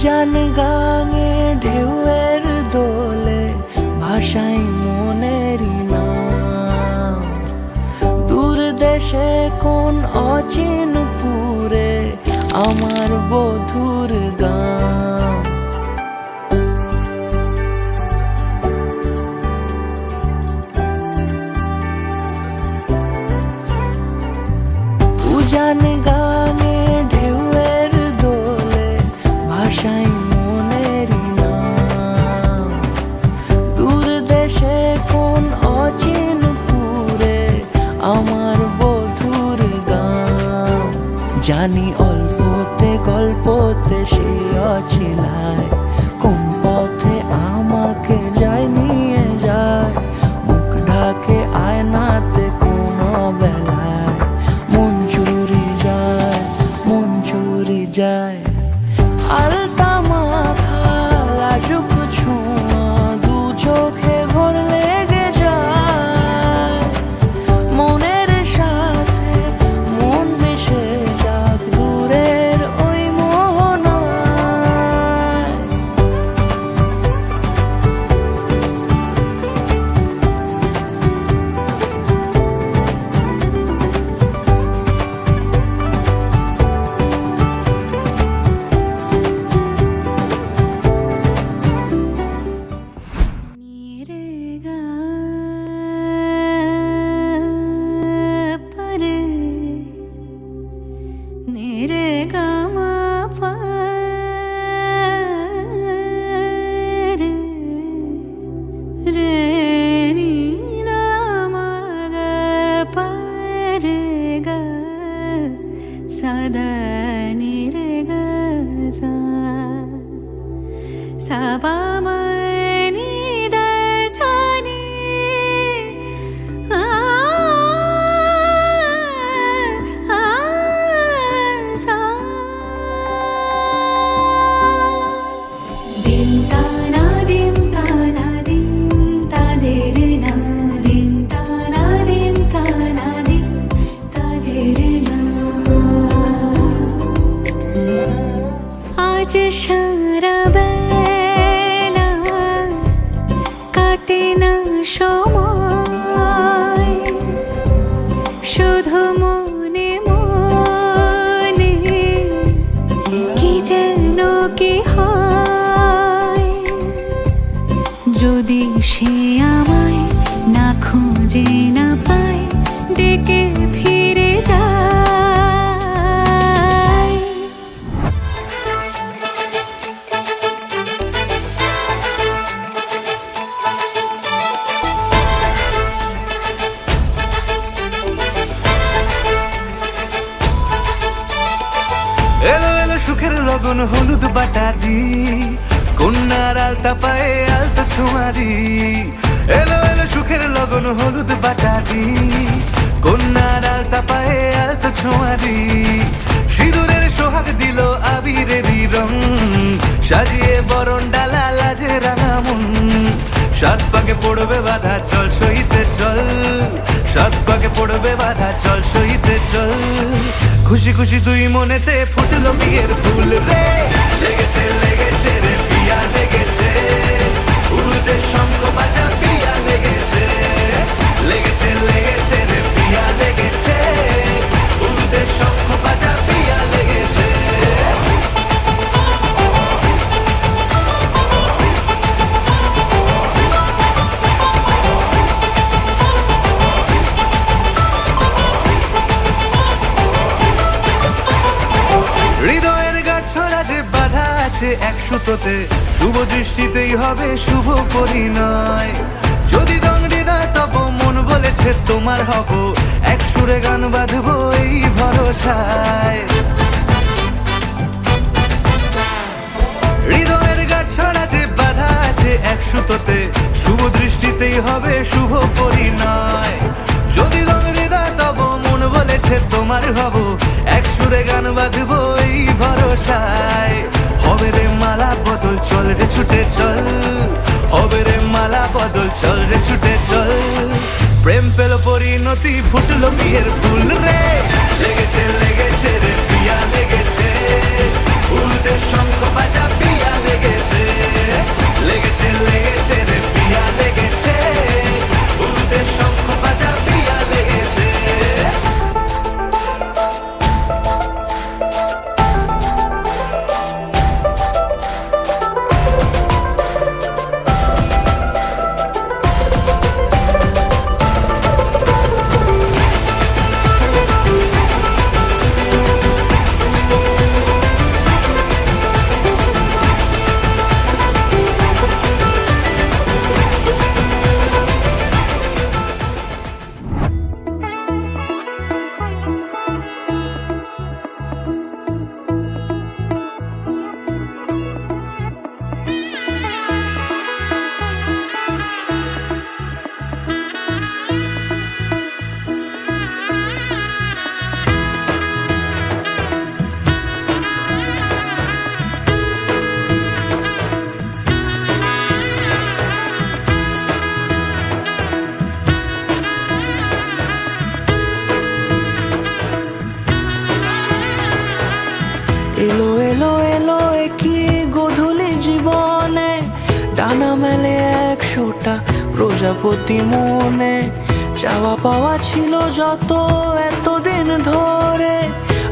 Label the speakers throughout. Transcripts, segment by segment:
Speaker 1: উজান গাঙে ঢেউয়ের দোলে ভাষাই মনেরই নাম। দূর দেশে কোন অচিনপুরে আমার বধুর গান। উজান গাঙে ঢেউয়ের দোলে ভাষাই মনেরই নাম। দূর দেশে কোন অচিনপুরে আমার বধুর গান। জানি অল্পতে গল্পতে সে অছিলায় কোন পথে আমাকে যায় নিয়ে যায়। মুখ ঢাকে আয়নাতে কোন বেলায় মন চুরি যায়, মন চুরি যায়। আলতা মাখা লাজুক ছোঁয়া দু চোখে ঘোর লেগে যায়। মনের সাথে মন মিশে যাক দূরের ওই মোহনায়। আজ সারা বেলা কাটে না সময় শুধু মনে মনে কি যেন কি হয়। যদি সে আমায় না খুঁজে না পায় ডেকে ফিরে যায়।
Speaker 2: এলো এলো সুখের লগন হলুদ বাটা দি কন্যার আলতা পায়ে আলতা ছোঁয়া দি। এলো এলো সুখের লগন হলুদ বাটা দি কন্যার আলতা পায়ে আলতা ছোঁয়া দি। সিঁদুরের সোহাগ দিল আবিরেরই রং সাজিয়ে বরণ ডালা লাজে রাঙা মন। সাত পাকে পড়বে বাধা চল সইতে চল, সাত পাকে পড়বে বাধা চল সইতে চল। খুশি খুশি দুই মনেতে ফুটলো বিয়ের ফুল রে। লেগেছে লেগেছে রে পিয়া লেগেছে, উড়ুতে শঙ্খ বাজা পিয়া লেগেছে। লেগেছে লেগেছে রে পিয়া লেগেছে, উড়ুতে শঙ্খ বাজা পিয়া লেগেছে। হৃদয়ের গাছড়া যে বাধা আছে এক সুতোতে, শুভ দৃষ্টিতেই হবে শুভ পরিণয়। যদি দংড়ি নয় তব মন বলেছে তোমার হব, এক সুরে গান বাঁধবো এই ভরসায়। হৃদয়ের গাছড়া যে বাধা আছে এক সুতোতে, শুভ দৃষ্টিতেই হবে শুভ পরিণয়। যদি দংড়ি নয় তব মন বলেছে তোমার হব, এক সুরে গান বাঁধবো এই ভরসায়। হবে রে মালা বদল চল রে ছুটে চল, হবে রে মালা বদল চল রে ছুটে চল। প্রেম পেল পরিণতি ফুটলো বিয়ের ফুল রে। লেগেছে লেগেছে রে পিয়া লেগেছে, উল্টে শঙ্খ বাজা পিয়া
Speaker 3: প্রজাপতি মনে চাওয়া পাওয়া ছিল যত এতদিন ধরে,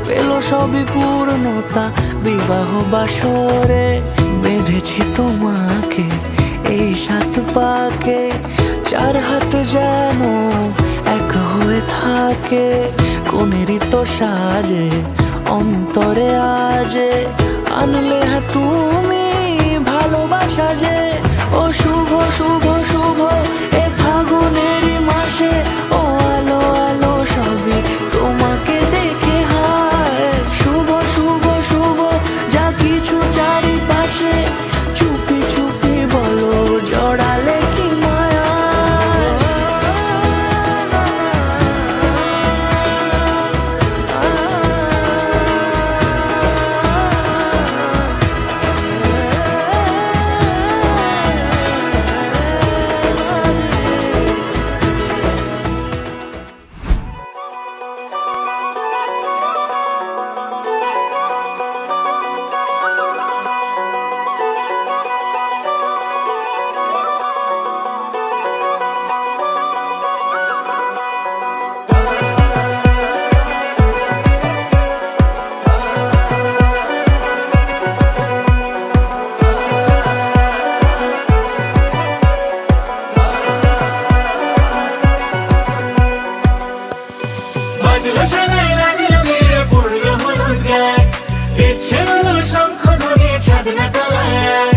Speaker 3: পেল সবই পূর্ণতা বিবাহ বাসরে। বেঁধেছি তোমাকে এই 7 পাকে, 4 হাত যেন এক হয়ে থাকে। কোনেরই তো সাজে অন্তরে আজে আনলে হ্যাঁ তুমি ভালোবাসা যে। ও শুভ শুভ শুভ এ ফাগুনেরই মাসে, ও আলো আলো সবই তোমাকে দেখে হায়। শুভ শুভ শুভ যা কিছু চারিপাশে, চুপি চুপি বলো জড়ালে কি মায়া।
Speaker 4: বাজলো শোনাই লাগিলো গিয়ে পড়লো হলুদ গায়ে, ইচ্ছে হলো শঙ্খ ধ্বনি ছাদ না তলায়।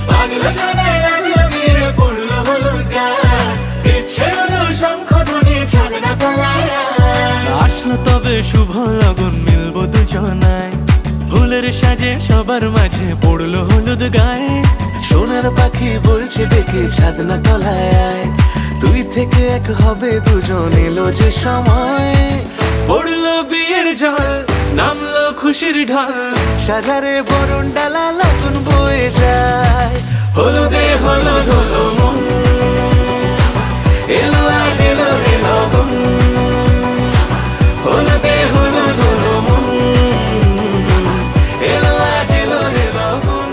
Speaker 4: বাজলো শোনাই লাগিলো গিয়ে পড়লো হলুদ গায়ে, ইচ্ছে হলো শঙ্খ ধ্বনি ছাদ না তলায়।
Speaker 2: আসলো তবে শুভ লগন, মিলবো দুজনায়। ফুলের সাজে সবার মাঝে পড়লো হলুদ গায়ে। সোনার পাখি বলছে ডেকে ছাদ না তলায়, 2 থেকে 1 হবে দুজন, এলো যে সময়। পড়লো বিয়ের জল, নামলো খুশির ঢল, সাজারে বরণ ডালা লগন বয়ে যায়। হলুদে হলুদ হলো মন, এলো আজ এলো যে লগন। হলুদে হলুদ হলো মন, এলো আজ এলো যে লগন।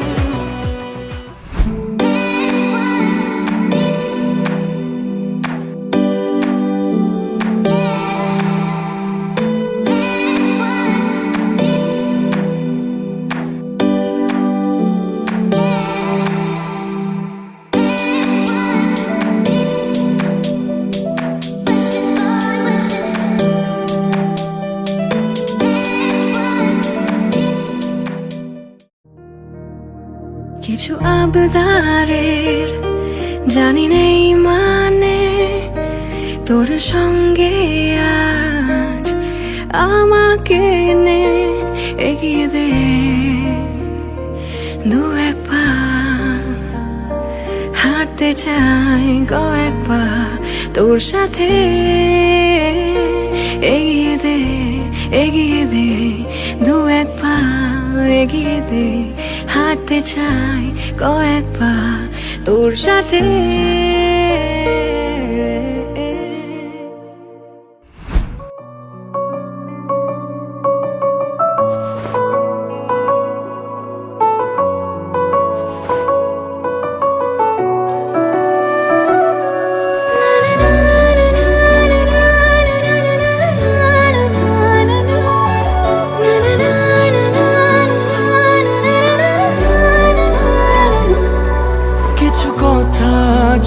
Speaker 1: কিছু আবদারের জানি নেই মানে, তোর সঙ্গে আজ আমাকে নে এগিয়ে দে 2-1 পা, হাঁটতে চাই কয়েক পা তোর সাথে। এগিয়ে দে 2-1 পা, এগিয়ে দে, হাঁটতে চাই কয়েক পা তোর সাথে।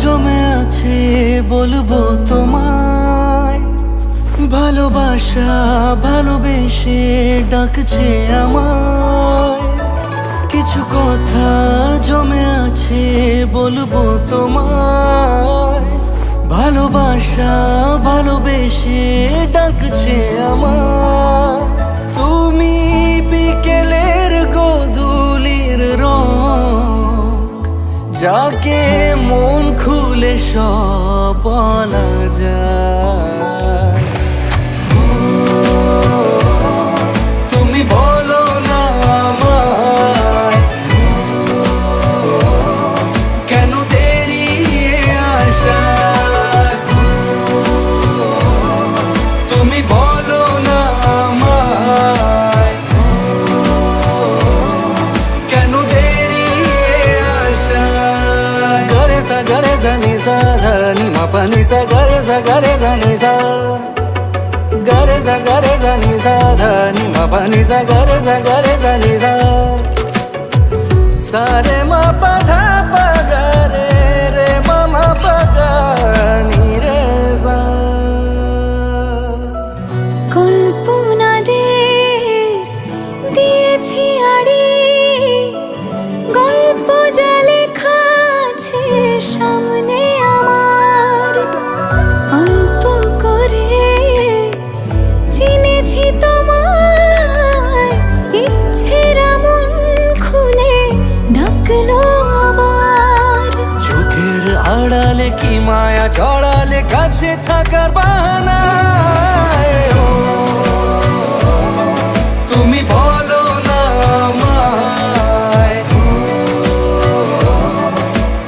Speaker 3: জমে আছে বলবো তোমায়, ভালোবাসা ভালোবেসে ডাকছে আমায়। কিছু কথা জমে আছে বলবো তোমায়, ভালোবাসা ভালোবেসে ডাকছে আমায়। তুমি বিকেলের গোধূলির রং, যাকে মন খুলে সব বলা যায়। তুমি বলো না আমায়, কেন দেরি আসা। তুমি বলো না আমায়, কেন দেরি আসা। গরে সা ga re za ni sa dha ni ma pa ni sa ga re za ni sa ga re za ni sa dha ni ma pa ni sa ga re za ni sa sa re ma pa dha pa ga re ma pa ga ni re sa
Speaker 1: কল্পনাদের দিয়েছি আড়ি গল্প যা লেখা আছে সামনে আমার অল্প করে চিনেছি তোমায় ইচ্ছের মন খুলে ডাকলো আবার
Speaker 3: চোখের আড়ালে কি মায়া জড়ালে কাছে থাকার বাহানায় ও, তুমি বলো না আমায় ও,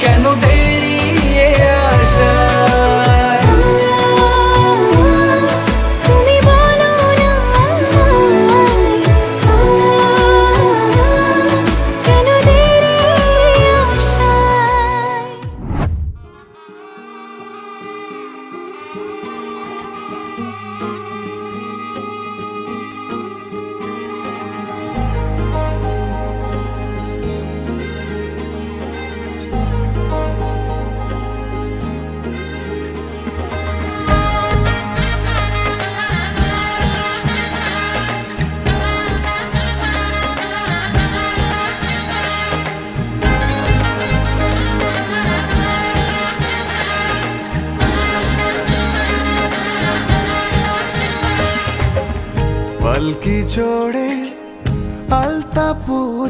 Speaker 3: কেন দেরি এ আশায়
Speaker 1: তুমি বলো না আমায়, কেন দেরি আশায়।
Speaker 2: পালকি চড়ে আলতাপুর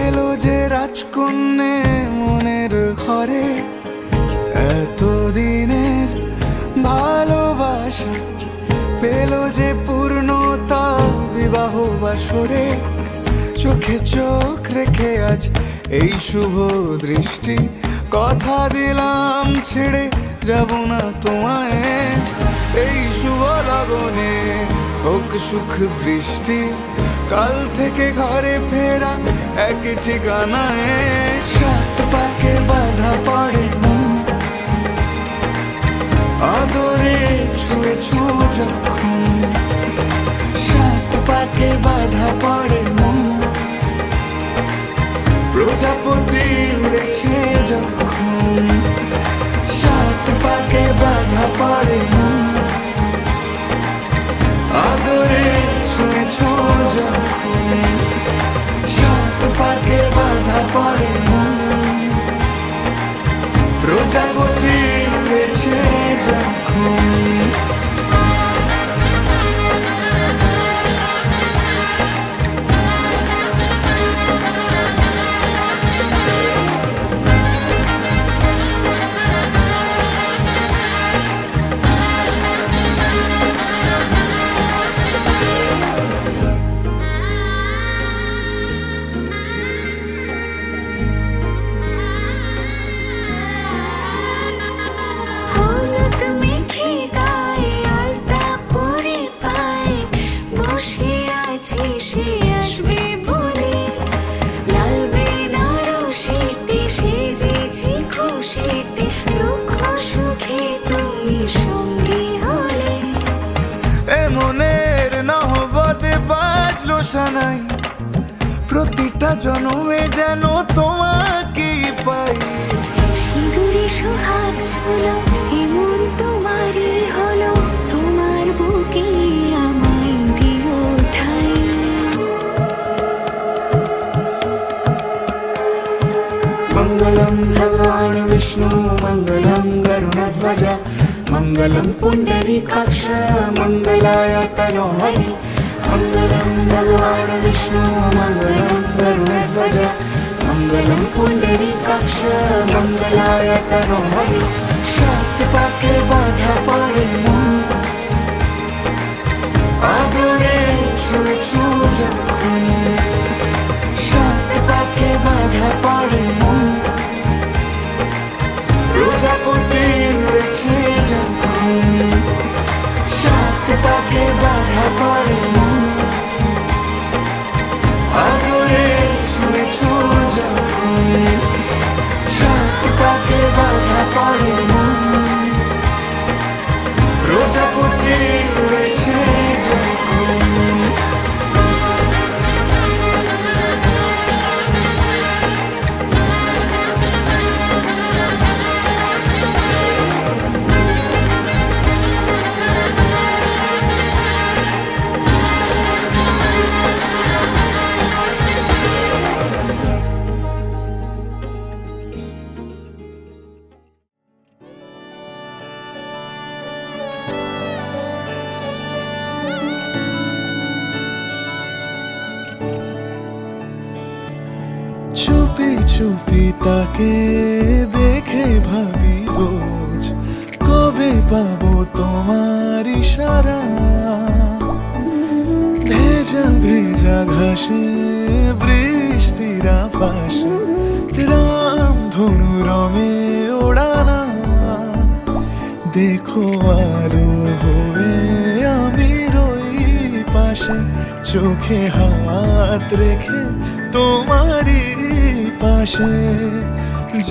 Speaker 2: এলো যে রাজকন্যে মনের ঘরে এতদিনের ভালোবাসা পেল যে পূর্ণতা বিবাহ বাসরে চোখে চোখ রেখে আজ এই শুভ দৃষ্টি কথা দিলাম ছেড়ে যাব না তোমায় এই শুভ লগনে হোক সুখ বৃষ্টি কাল থেকে ঘরে ফেরা এক ঠিকানায় সাত পাকে বাধা পড়ে মন আদরে ছুঁয়েছ যখন সাত পাকে বাধা পড়ে মন প্রজাপতি উড়েছে যখন সাত পাকে বাধা পড়ে মন আদরে ছুঁয়েছ যখন সাত পাকে বাধা পড়ে মন প্রজাপতি উড়েছে যখন
Speaker 1: হলুদ মেখে গায়ে আলতা পরে পায়ে বসে আছি সে আসবে বলে লাল বেনারসিতে সেজেছি খুশিতে দুঃখ সুখে তুমি সঙ্গী হলে
Speaker 2: এ মনের নহবতে বাজলো সানাই প্রতিটা জন্মে যেন তোমাকেই পাই
Speaker 1: সিঁদুরে সোহাগ ঝুলো এমন তোমারই হলো তোমার বুকে আমায় দিও ঠাই
Speaker 3: মঙ্গলম ভগবান বিষ্ণু মঙ্গলম গরুড়ধ্বজ মঙ্গলম পুণ্ডরীকাক্ষ মঙ্গলায় তনো হরি মঙ্গলম ভগবান বিষ্ণু মঙ্গলম গরুড়ধ্বজ মঙ্গলম পুণ্ডরীকাক্ষ মঙ্গলায় তনো হরি সাত পাকে বাধা পড়ে মন আদরে ছুঁয়েছ যখন সাত পাকে বাধা পড়ে মন প্রজাপতি উড়েছে যখন সাত পাকে বাধা পড়ে মন আদরে ছুঁয়েছ যখন সাত পাকে
Speaker 5: চুপি তাকে দেখে ভাবি রোজ, কবে পাবো তোমার ইশারা। ভেজা ভেজা ঘাসে বৃষ্টির পাশে রাম ধনু রঙে ওড়ানা। দেখো আলো হয়ে আমি রই পাশে, চোখে হাত রেখে তোমারই পাশে।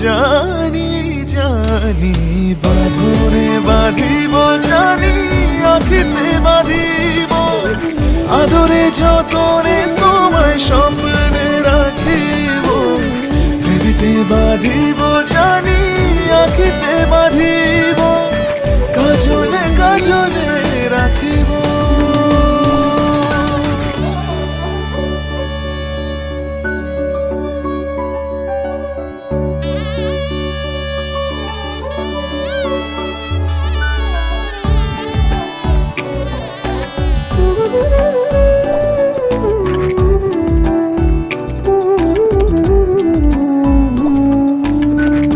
Speaker 5: জানি জানি বাঁধরে বাঁধিব, জানি আখিতে বাঁধিব, আদরে যতনে তোমায় স্বপ্নে রাখিব। হৃদিতে বাঁধিব, জানি আখিতে বাঁধিব, কাজলে কাজলে রাখিব।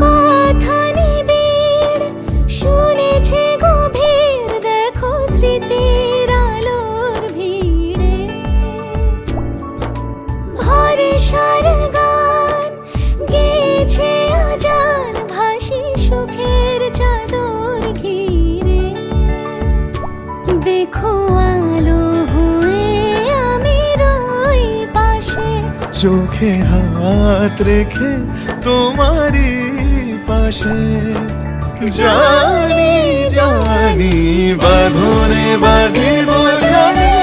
Speaker 1: কথা নিবিড় শুনেছে গভীর, দেখো স্মৃতির আলোর ভিড়ে। ভরসার গান গেয়েছে আজান, ভাসি সুখের চাদর ঘিরে। দেখো আলো হয়ে আমি রই পাশে,
Speaker 5: চোখে হাত রেখে তোমারই পাশে। জানি জানি বাঁধরে বাঁধিব, জানি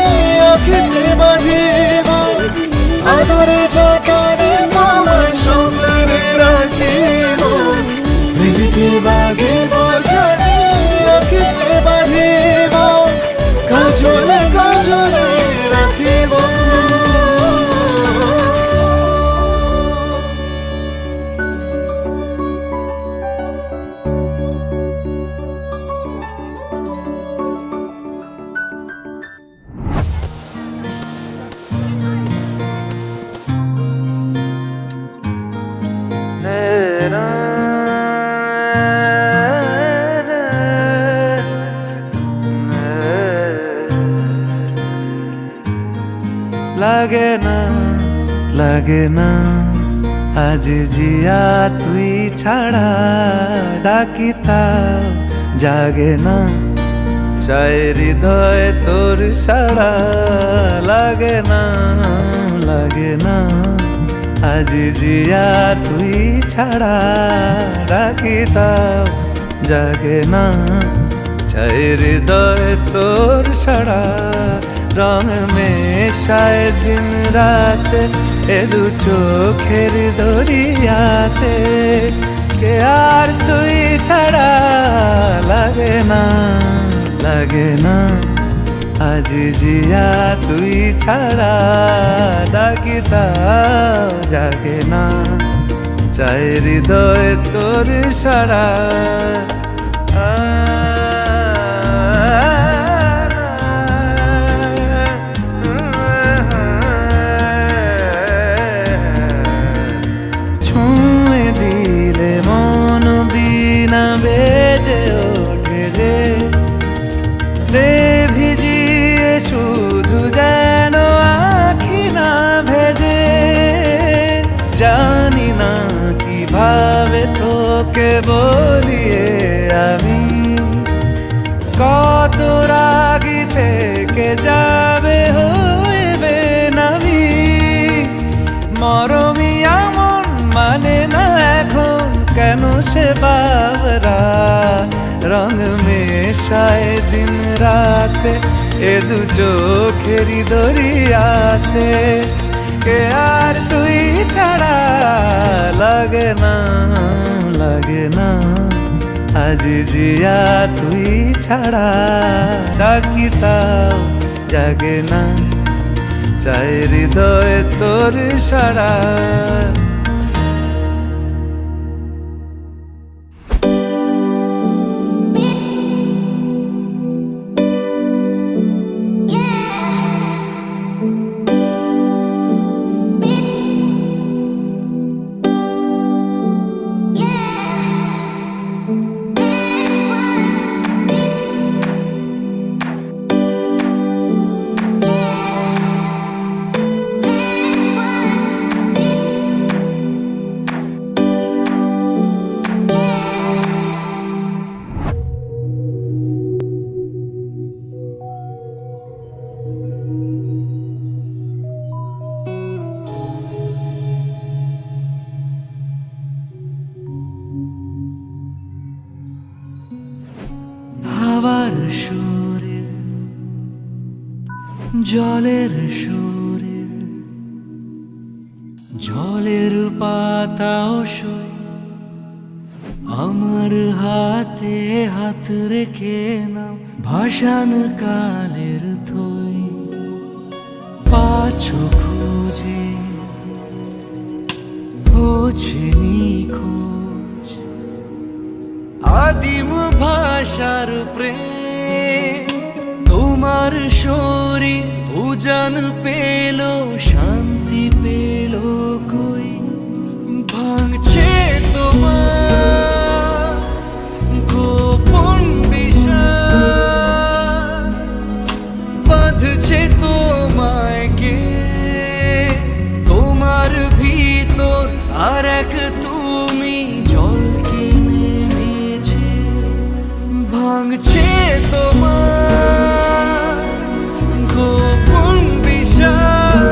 Speaker 5: আখিতে বাঁধিব, আদরে যতনে তোমায় স্বপ্নে রাখিব। হৃদিতে বাঁধিব, জানি আখিতে বাঁধিব, কাজলে কাজলে রাখিব।
Speaker 2: লাগে না লাগে না আজ জিয়া তুই ছাড়া, ডাকিতাও জাগে না চায় হৃদয় তোর সাড়া। লাগে না লাগে না আজ জিয়া তুই ছাড়া, ডাকিতাও জাগে না চায় হৃদয় তোর সাড়া। রং মেশায় দিন রাত এ দু চোখের দরিয়াতে, কে আর তুই ছাড়া। লাগে না লাগে না আজ জিয়া তুই ছাড়া, ডাকিতাও জাগে না চায় হৃদয় তোর সাড়া। ছুঁয়ে দিলে মন বিনা বেজে ওঠে যে, দে ভিজিয়ে শুধু যেন আখি না ভেজে। জানি না কিভাবে তোকে বলিয়ে আমি, কত রাগি থেকে যাবে হইবে নামি। মরমি এমন মানে না এখন কেন সে বাবরা, রং মেশায় দিন রাতে এ দু চোখেরই দরিয়াতে, কে আর তুই ছাড়া। লাগে না লাগে না আজ জিয়া তুই ছাড়া, ডাকিতাও জাগে না চায় হৃদয় তোর সাড়া।
Speaker 3: সুরের জলের সুরের জলের পাতাও সই আমার হাতে হাত রেখে নাও ভাসান কালের থই পাছো খুঁজে হচ্ছে নিখোঁজ আদিম ভাষার প্রেম তোমার শরীর উজান পেল শান্তি পেল কই ভাঙছে তোমার গোপন বিষয় বাঁধছে তোমায় কে তোমার ভিতর আর এক তুমি জলকে নেমেছে ভাঙছে তোমার গোপন বিষয়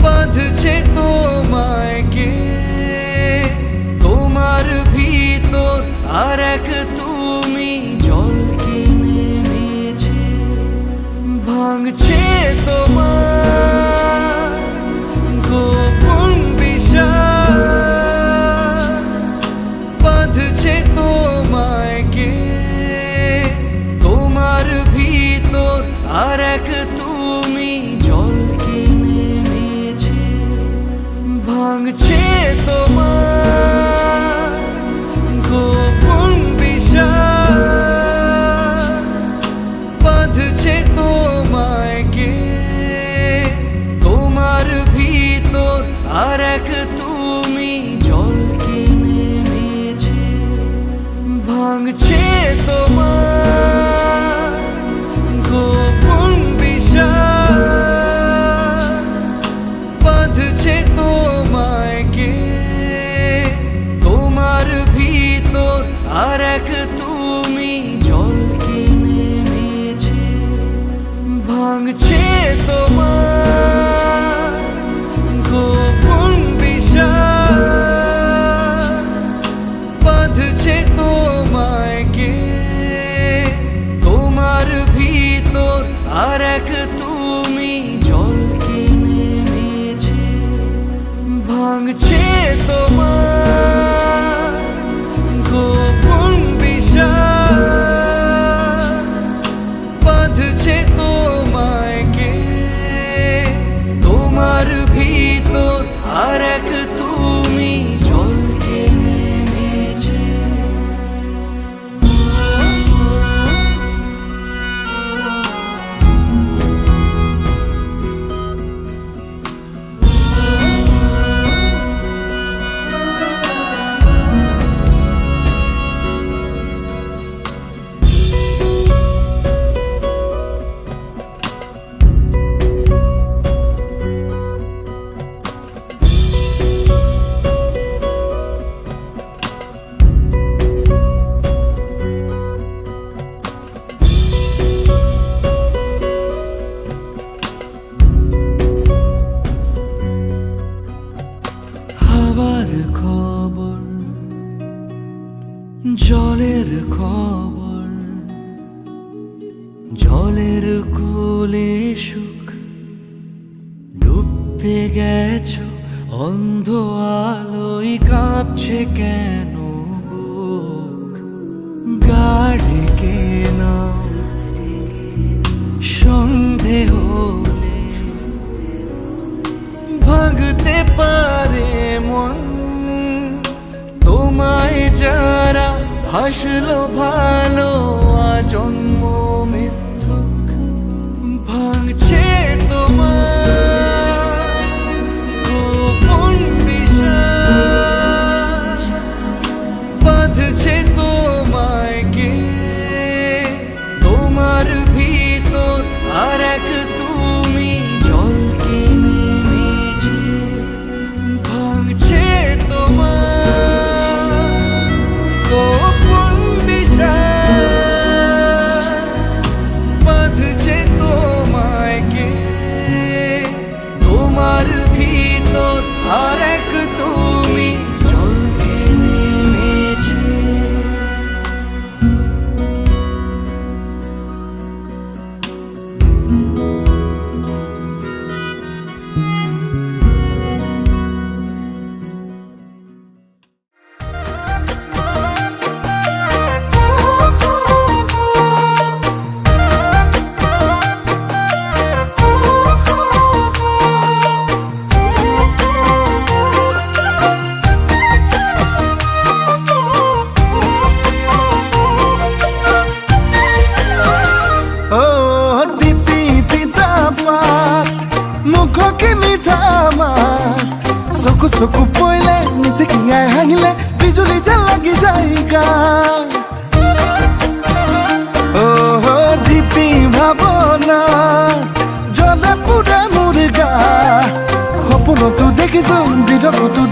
Speaker 3: বাঁধছে তোমায় কে তোমার ভিতর আর এক তুমি জলকে নেমেছে ভাঙছে তোমার গোপন বিষয় বাঁধছে তোমায় কে তোমার ভিতর আর এক তুমি জলকে নেমেছে ভাঙছে তোমার গোপন বিষয় বাঁধছে তোমায় কে তোমার ভিতর আর এক তুমি জলকে নেমেছে ভাঙছে তোমার গোপন বিষয় বাঁধছে তোমায় কে তোমার ভিতর আর এক তুমি জলকে নেমেছে ভাঙছে তোমার গোপন বিষয় বাঁধছে তোমায় কে তোমার ভিতর আর এক তুমি জলকে নেমেছে ভাঙছে তোমার গোপন বিষয় বাঁধছে তোমায় কে তোমার ভিতর আর এক তুমি জলকে নেমেছে হাওয়ার খবর জলের খবর জলের কোলে সুখ ডুবতে গেছো অন্ধ আলোয় কাঁপছে কেন বুক গাড়ি কেনা সন্ধে হলে ভাগতে পারে মন তোমায় যারা হাসলো ভালো আজন্ম মিথ্যুক ভাঙছে তোমার গোপন বিষয় বাঁধছে তোমায় কে তোমার ভিতর আর এক তুমি জলকে নেমেছে ভাঙছে তোমার গোপন বিষয়
Speaker 5: চকু পইলে নিচিকিয়াই হাঁহিলে বিজুলী যেন লাগি যায় গাত জিতি ভাৱনা জ্বলে পুৰে মোৰ গা সপোনতো দেখিছো বিধকতো